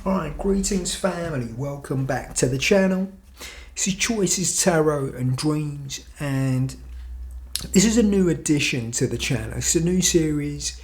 Alright, greetings family, welcome back to the channel. This is Choices Tarot and Dreams, and this is a new addition to the channel. It's a new series,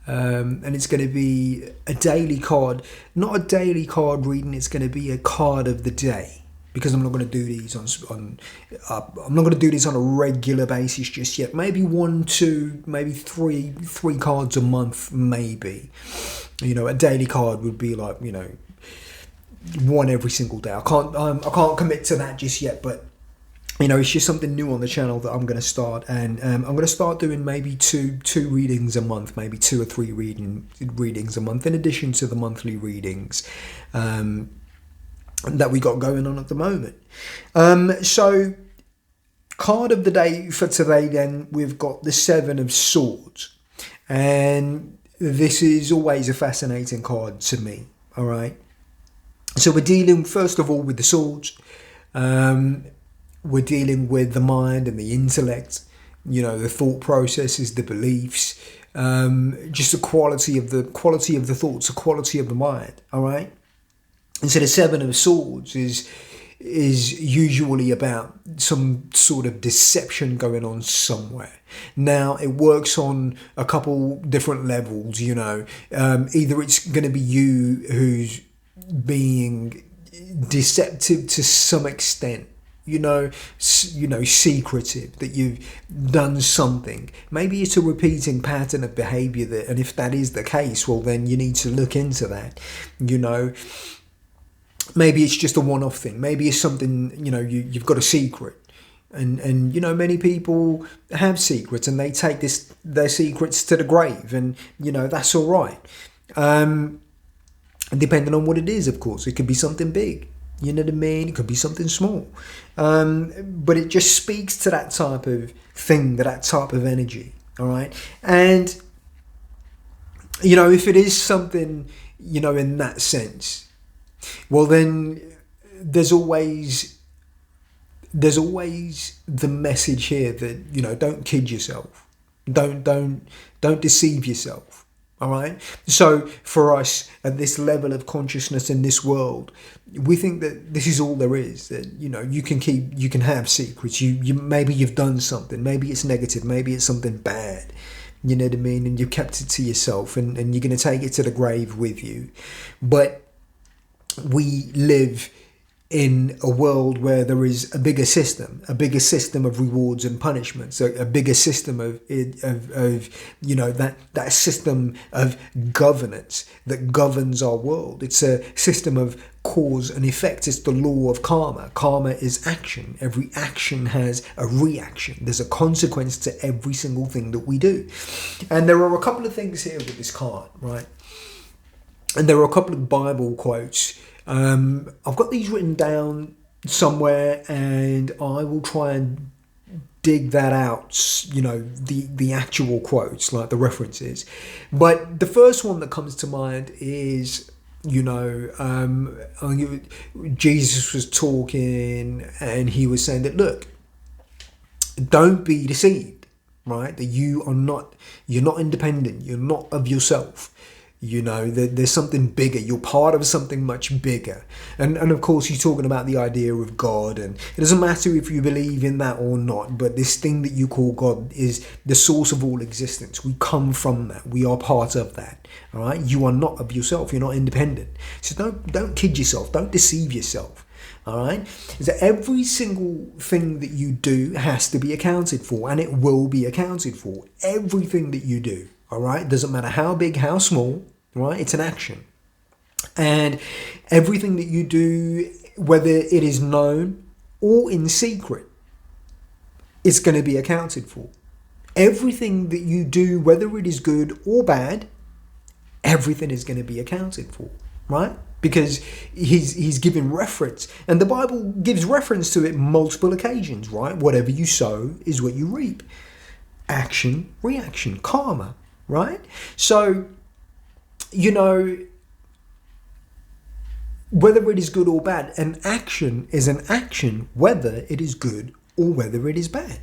and it's going to be a daily card, not a daily card reading, it's going to be a card of the day. Because I'm not going to do these I'm not going to do this on a regular basis just yet. Maybe one, two, maybe three cards a month, maybe. A daily card would be like, one every single day. I can't commit to that just yet, but it's just something new on the channel that I'm going to start, and I'm going to start doing maybe two readings a month, maybe 2 or 3 readings a month, in addition to the monthly readings that we got going on at the moment. So card of the day for today, then we've got the 7 of Swords, and this is always a fascinating card to me. All right, so we're dealing first of all with the swords. We're dealing with the mind and the intellect, the thought processes, the beliefs, just the quality of the thoughts, the quality of the mind. All right. And so the 7 of Swords is usually about some sort of deception going on somewhere. Now, it works on a couple different levels, either it's going to be you who's being deceptive to some extent, secretive, that you've done something. Maybe it's a repeating pattern of behavior and if that is the case, well, then you need to look into that, Maybe it's just a one-off thing. Maybe it's something, you've got a secret. And many people have secrets and they take their secrets to the grave, and, that's all right. Depending on what it is, of course. It could be something big. You know what I mean? It could be something small. But it just speaks to that type of thing, that type of energy. All right? And, if it is something, in that sense, well, then there's always the message here that, don't kid yourself. Don't deceive yourself. All right. So for us at this level of consciousness in this world, we think that this is all there is, that, you can have secrets. You maybe you've done something, maybe it's negative, maybe it's something bad. You know what I mean? And you've kept it to yourself, and you're going to take it to the grave with you. But we live in a world where there is a bigger system of rewards and punishments, a bigger system of that system of governance that governs our world. It's a system of cause and effect. It's the law of karma. Karma is action. Every action has a reaction. There's a consequence to every single thing that we do. And there are a couple of things here with this card, right? And there are a couple of Bible quotes. I've got these written down somewhere, and I will try and dig that out, the actual quotes, like the references. But the first one that comes to mind is, Jesus was talking, and he was saying that, look, don't be deceived, right? That you're not independent, you're not of yourself. There's something bigger. You're part of something much bigger. And of course, he's talking about the idea of God. And it doesn't matter if you believe in that or not, but this thing that you call God is the source of all existence. We come from that. We are part of that. All right? You are not of yourself. You're not independent. So don't kid yourself. Don't deceive yourself. All right? So every single thing that you do has to be accounted for, and it will be accounted for. Everything that you do. All right, doesn't matter how big, how small, right? It's an action. And everything that you do, whether it is known or in secret, it's going to be accounted for. Everything that you do, whether it is good or bad, everything is going to be accounted for, right? Because he's giving reference, and the Bible gives reference to it multiple occasions, right? Whatever you sow is what you reap. Action, reaction, karma. Right? So, whether it is good or bad, an action is an action, whether it is good or whether it is bad.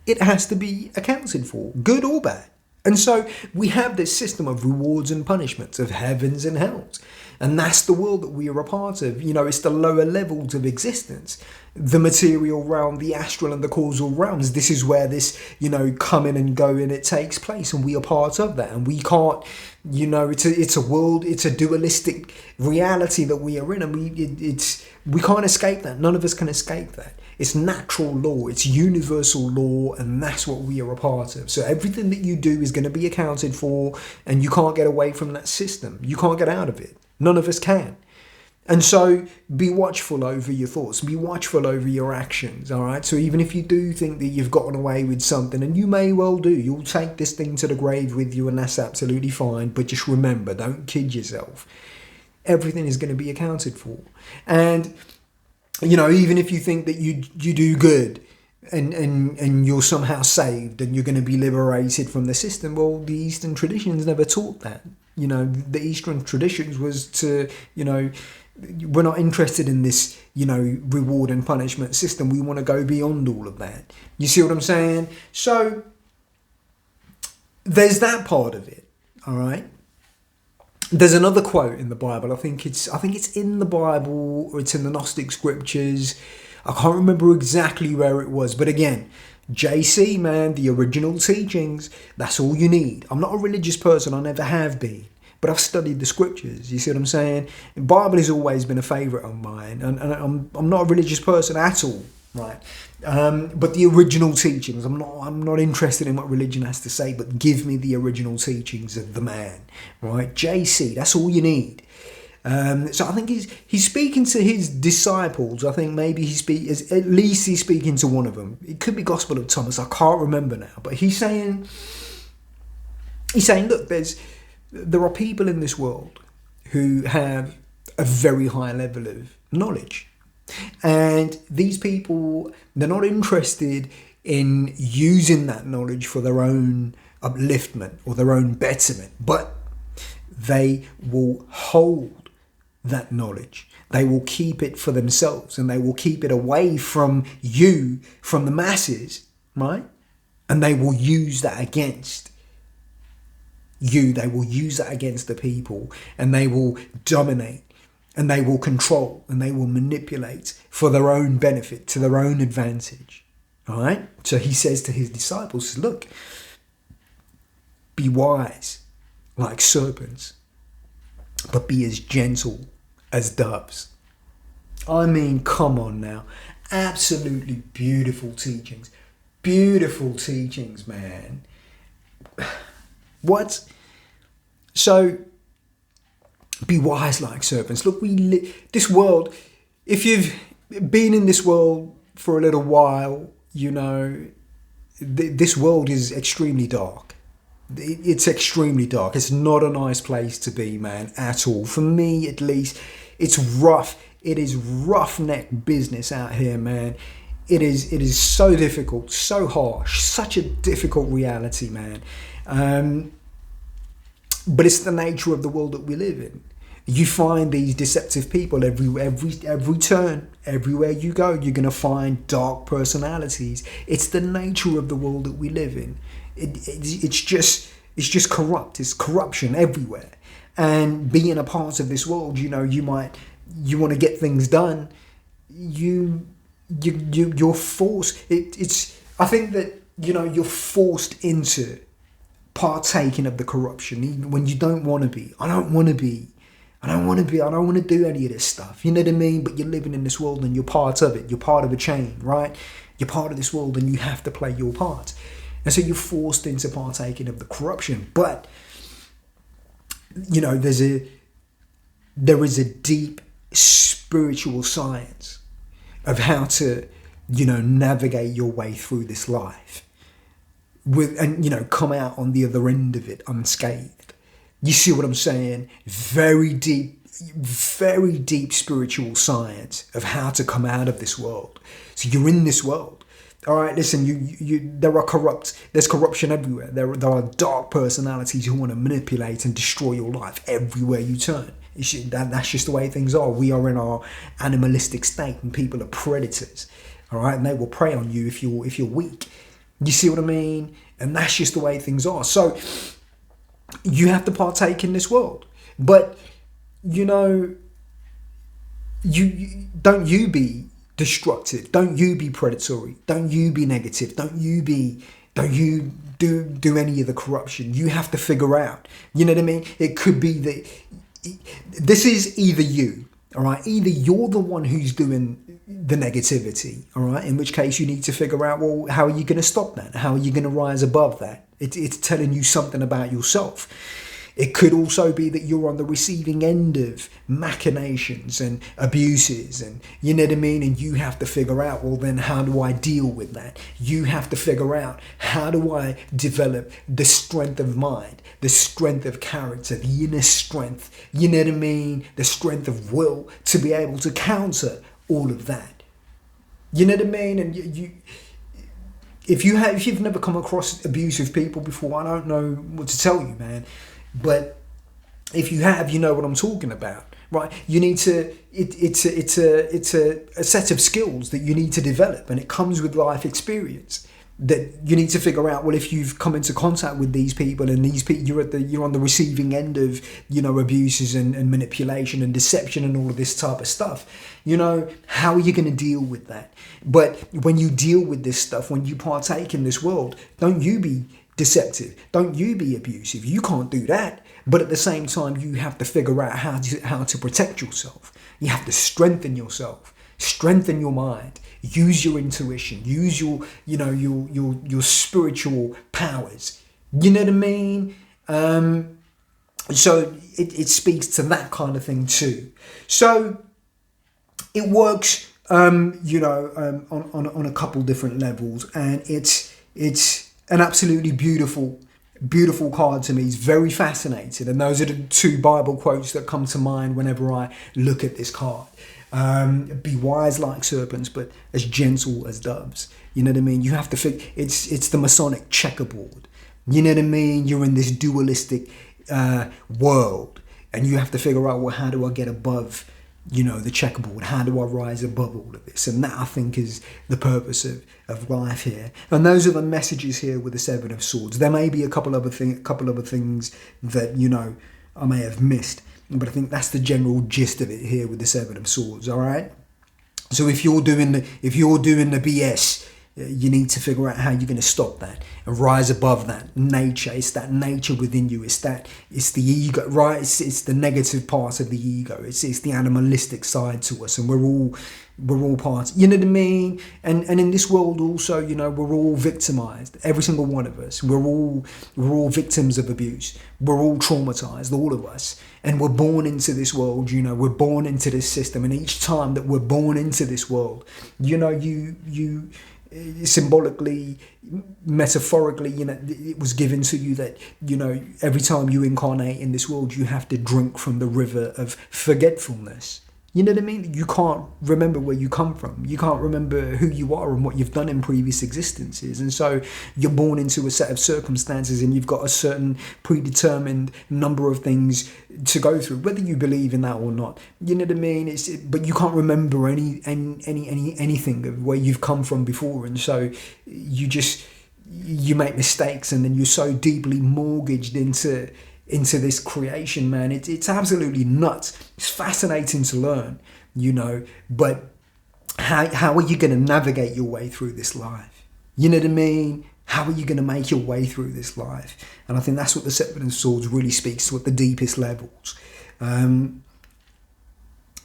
It has to be accounted for, good or bad. And so we have this system of rewards and punishments, of heavens and hells. And that's the world that we are a part of. You know, it's the lower levels of existence, the material realm, the astral and the causal realms. This is where this, you know, coming and going, it takes place, and we are part of that. And we can't, you know, it's a world, it's a dualistic reality that we are in, and we can't escape that. None of us can escape that. It's natural law, it's universal law, and that's what we are a part of. So everything that you do is going to be accounted for, and you can't get away from that system. You can't get out of it. None of us can. And so be watchful over your thoughts, be watchful over your actions, all right? So even if you do think that you've gotten away with something, and you may well do, you'll take this thing to the grave with you, and that's absolutely fine. But just remember, don't kid yourself. Everything is going to be accounted for. And you know, even if you think that you do good and you're somehow saved and you're going to be liberated from the system, well, the Eastern traditions never taught that. You know, the Eastern traditions was to, you know, we're not interested in this, you know, reward and punishment system. We want to go beyond all of that. You see what I'm saying? So there's that part of it, all right? There's another quote in the Bible. I think it's in the Bible, or it's in the Gnostic scriptures. I can't remember exactly where it was, but again, JC, man, the original teachings, that's all you need. I'm not a religious person, I never have been, but I've studied the scriptures. You see what I'm saying? The Bible has always been a favourite of mine, and I'm not a religious person at all, right? But the original teachings, I'm not interested in what religion has to say, but give me the original teachings of the man, right? JC, that's all you need. So I think he's speaking to his disciples. I think maybe at least he's speaking to one of them. It could be Gospel of Thomas, I can't remember now, but he's saying, look, there are people in this world who have a very high level of knowledge. And these people, they're not interested in using that knowledge for their own upliftment or their own betterment, but they will hold that knowledge. They will keep it for themselves, and they will keep it away from you, from the masses, right? And they will use that against you. They will use that against the people, and they will dominate. And they will control, and they will manipulate for their own benefit, to their own advantage. All right? So he says to his disciples, look, be wise like serpents, but be as gentle as doves. I mean, come on now. Absolutely beautiful teachings. Beautiful teachings, man. What? So, be wise like serpents. Look, this world, if you've been in this world for a little while, you know, this world is extremely dark. It's extremely dark. It's not a nice place to be, man, at all. For me, at least, it's rough. It is roughneck business out here, man. It is so difficult, so harsh, such a difficult reality, man. But it's the nature of the world that we live in. You find these deceptive people every turn, everywhere you go. You're gonna find dark personalities. It's the nature of the world that we live in. It's just corrupt. It's corruption everywhere. And being a part of this world, you know, you want to get things done. You're forced. I think that, you know, you're forced into partaking of the corruption, even when you don't want to be. I don't want to do any of this stuff. You know what I mean? But you're living in this world and you're part of it. You're part of a chain, right? You're part of this world and you have to play your part. And so you're forced into partaking of the corruption. But, you know, there is a deep spiritual science of how to, you know, navigate your way through this life. And, you know, come out on the other end of it unscathed. You see what I'm saying? Very deep spiritual science of how to come out of this world. So you're in this world. All right, listen, there's corruption everywhere. There are dark personalities who want to manipulate and destroy your life everywhere you turn. That's just the way things are. We are in our animalistic state, and people are predators. All right, and they will prey on you if you're weak. You see what I mean? And that's just the way things are. So you have to partake in this world. But you know, don't you be destructive, don't you be predatory, don't you be negative, don't you do any of the corruption. You have to figure out, you know what I mean? It could be that this is either you, all right, either you're the one who's doing the negativity, all right, in which case you need to figure out, well, how are you going to stop that? How are you going to rise above that? It's telling you something about yourself. It could also be that you're on the receiving end of machinations and abuses, and you know what I mean? And you have to figure out, well, then how do I deal with that? You have to figure out, how do I develop the strength of mind, the strength of character, the inner strength, you know what I mean? The strength of will to be able to counter all of that. You know what I mean? And if you've never come across abusive people before, I don't know what to tell you, man. But if you have, you know what I'm talking about, right? You need to. It's a set of skills that you need to develop, and it comes with life experience. That you need to figure out. Well, if you've come into contact with these people, and these people, you're on the receiving end of, you know, abuses and manipulation and deception and all of this type of stuff. You know, how are you going to deal with that? But when you deal with this stuff, when you partake in this world, don't you be deceptive, don't you be abusive. You can't do that. But at the same time, you have to figure out how to protect yourself. You have to strengthen yourself, strengthen your mind, use your intuition, use your, you know, your spiritual powers. You know what I mean? So it speaks to that kind of thing too. So it works, you know, on a couple different levels, and it's an absolutely beautiful card to me. It's very fascinating, and those are the two Bible quotes that come to mind whenever I look at this card. Be wise like serpents, but as gentle as doves. You know what I mean? You have to think it's the Masonic checkerboard. You know what I mean? You're in this dualistic world, and you have to figure out, well, how do I get above, you know, the checkerboard? How do I rise above all of this? And that, I think, is the purpose of life here. And those are the messages here with the Seven of Swords. There may be a couple other things that, you know, I may have missed, but I think that's the general gist of it here with the Seven of Swords. All right. So if you're doing the BS, you need to figure out how you're going to stop that and rise above that nature. It's that nature within you. It's the ego, right? It's the negative part of the ego. It's the animalistic side to us, and we're all parts. You know what I mean? And in this world also, you know, we're all victimized. Every single one of us. We're all victims of abuse. We're all traumatized, all of us. And we're born into this world. You know, we're born into this system. And each time that we're born into this world, you know, you symbolically, metaphorically, you know, it was given to you that, you know, every time you incarnate in this world, you have to drink from the river of forgetfulness. You know what I mean? You can't remember where you come from. You can't remember who you are and what you've done in previous existences. And so you're born into a set of circumstances, and you've got a certain predetermined number of things to go through, whether you believe in that or not. You know what I mean? But you can't remember anything of where you've come from before. And so you make mistakes, and then you're so deeply mortgaged into this creation, man. It's absolutely nuts. It's fascinating to learn, you know, but how are you going to navigate your way through this life? You know what I mean? How are you going to make your way through this life? And I think that's what the Seven of Swords really speaks to at the deepest levels. You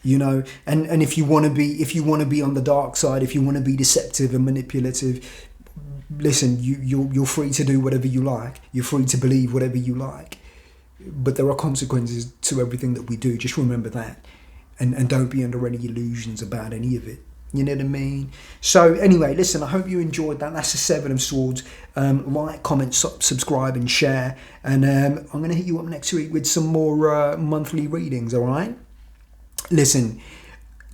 know, and if you want to be on the dark side, if you want to be deceptive and manipulative, listen, you're free to do whatever you like. You're free to believe whatever you like. But there are consequences to everything that we do. Just remember that. And don't be under any illusions about any of it. You know what I mean? So anyway, listen, I hope you enjoyed that. That's the Seven of Swords. Like, comment, subscribe and share. And I'm going to hit you up next week with some more monthly readings, all right? Listen,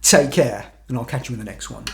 take care, and I'll catch you in the next one.